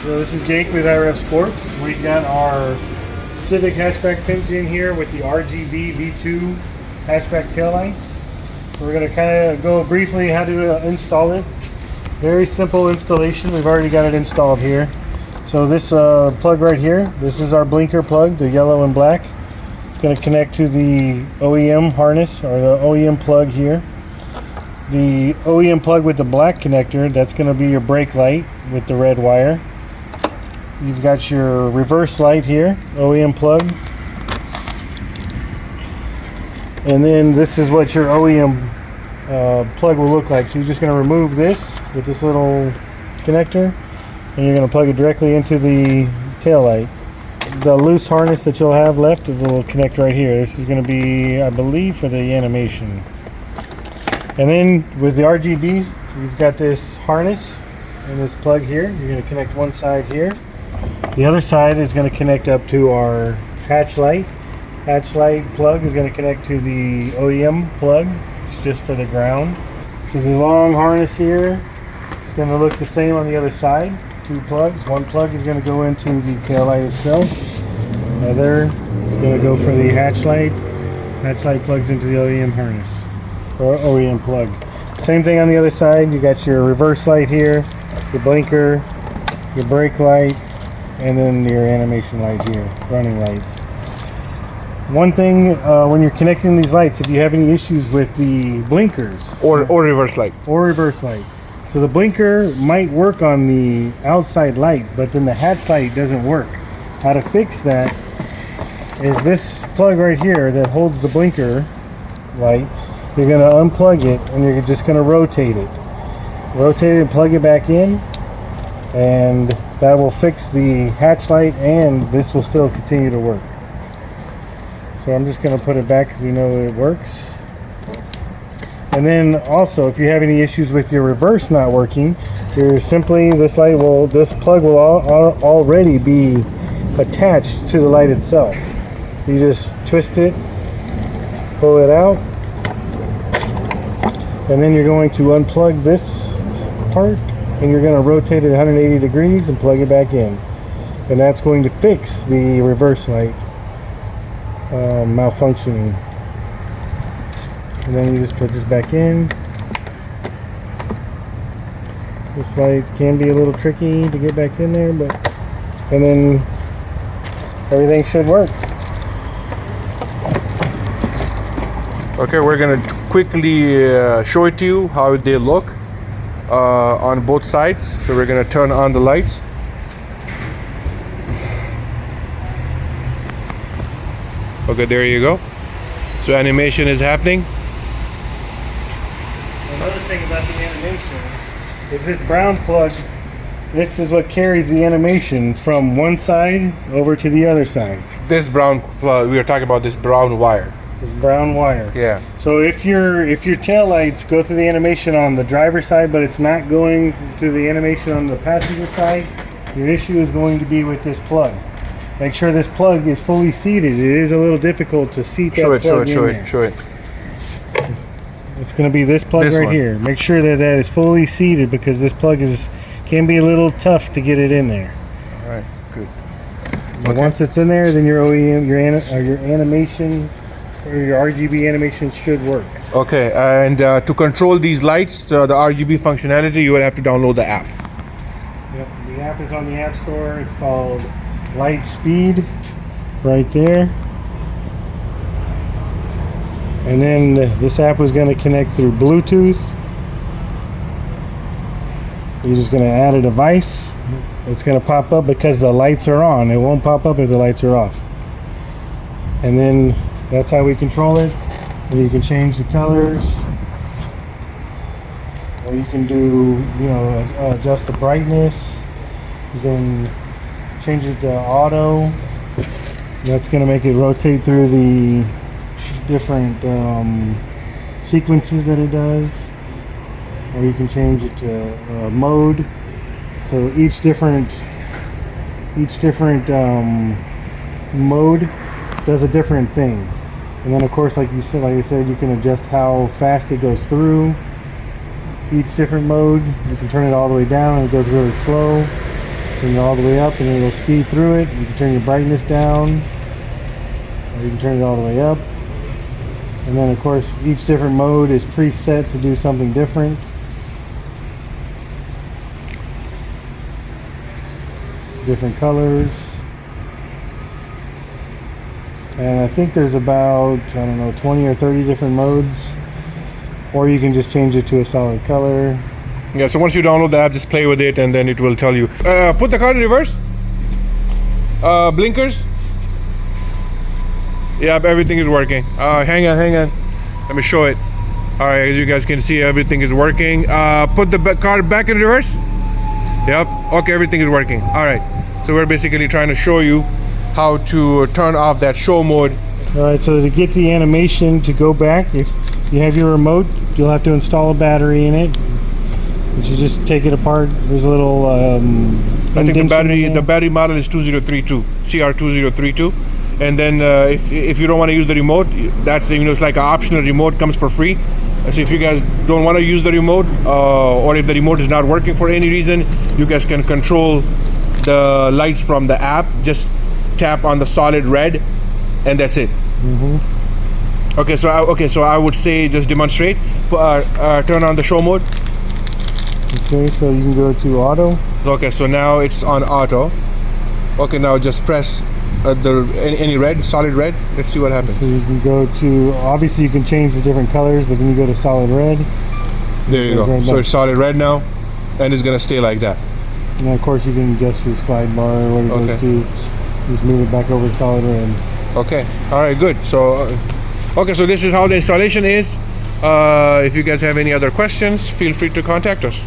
So this is Jake with RF Sports. We got our Civic hatchback 10th in here with the RGB V2 hatchback taillights. We're going to kind of go briefly how to install it. Very simple installation. We've already got it installed here. So this plug right here, this is our blinker plug, the yellow and black. It's going to connect to the OEM harness or the OEM plug here. The OEM plug with the black connector, that's going to be your brake light with the red wire. You've got your reverse light here, OEM plug. And then this is what your OEM plug will look like. So you're just going to remove this with this little connector and you're going to plug it directly into the tail light. The loose harness that you'll have left will connect right here. This is going to be, I believe, for the animation. And then with the RGBs, you've got this harness and this plug here. You're going to connect one side here. The other side is going to connect up to our hatch light. Hatch light plug is going to connect to the OEM plug. It's just for the ground. So the long harness here is going to look the same on the other side. Two plugs. One plug is going to go into the tail light itself. Another is going to go for the hatch light. Hatch light plugs into the OEM harness or OEM plug. Same thing on the other side. You got your reverse light here, your blinker, your brake light, and then your animation light here, running lights. One thing when you're connecting these lights, if you have any issues with the blinkers or reverse light so the blinker might work on the outside light, but then the hatch light doesn't work. How to fix that is this plug right here that holds the blinker light. You're going to unplug it and you're just going to rotate it and plug it back in, and that will fix the hatch light, and this will still continue to work. So I'm just going to put it back because we know it works. And then also, if you have any issues with your reverse not working, you're simply, this plug will already be attached to the light itself. You just twist it, pull it out, and then you're going to unplug this part and you're going to rotate it 180 degrees and plug it back in, and that's going to fix the reverse light malfunctioning. And then you just put this back in. This light can be a little tricky to get back in there, and then everything should work. Okay, we're gonna quickly show it to you how they look on both sides. So we're gonna turn on the lights. Okay, there you go. So animation is happening. Another thing about the animation is this brown plug. This is what carries the animation from one side over to the other side. This brown plug, we are talking about this brown wire. This brown wire. Yeah. So if your tail lights go through the animation on the driver's side, but it's not going to the animation on the passenger side, your issue is going to be with this plug. Make sure this plug is fully seated. It is a little difficult to seat that plug in there. Show it. It's going to be this plug right here. Make sure that that is fully seated because this plug can be a little tough to get it in there. All right, good. But once it's in there, then your OEM, your animation, or your RGB animation should work. Okay, and to control these lights, the RGB functionality, you would have to download the app. Yep, the app is on the App Store. It's called Light Speed, right there. And then this app is going to connect through Bluetooth. You're just going to add a device. It's going to pop up because the lights are on. It won't pop up if the lights are off. And then that's how we control it. And you can change the colors, or you can do, adjust the brightness. You can change it to auto. That's going to make it rotate through the different sequences that it does. Or you can change it to mode. So each different mode does a different thing. And then of course, like I said, you can adjust how fast it goes through each different mode. You can turn it all the way down and it goes really slow. Turn it all the way up and it'll speed through it. You can turn your brightness down, or you can turn it all the way up. And then of course each different mode is preset to do something different. Different colors. And I think there's about, I don't know, 20 or 30 different modes. Or you can just change it to a solid color. Yeah, so once you download the app, just play with it and then it will tell you. Put the car in reverse. Blinkers. Yep, everything is working. Hang on. Let me show it. All right, as you guys can see, everything is working. Put the car back in reverse. Yep, okay, everything is working. All right, so we're basically trying to show you how to turn off that show mode. All right, so to get the animation to go back, if you have your remote, you'll have to install a battery in it. You just take it apart. There's a little I think the battery model is 2032, CR2032. And then if you don't want to use the remote, that's, you know, it's like an optional remote, comes for free. So if you guys don't want to use the remote, or if the remote is not working for any reason, you guys can control the lights from the app. Just tap on the solid red, and that's it. Okay, so I would say just demonstrate. Turn on the show mode. Okay, so you can go to auto. Okay, so now it's on auto. Okay, now just press any red, solid red. Let's see what happens. So you can go to, obviously you can change the different colors, but then you go to solid red. There you go. Right, so it's solid red now, and it's gonna stay like that. And of course you can adjust your slide bar or what it goes to. Just move it back over to solid red. Okay. All right. Good. So, okay. So this is how the installation is. If you guys have any other questions, feel free to contact us.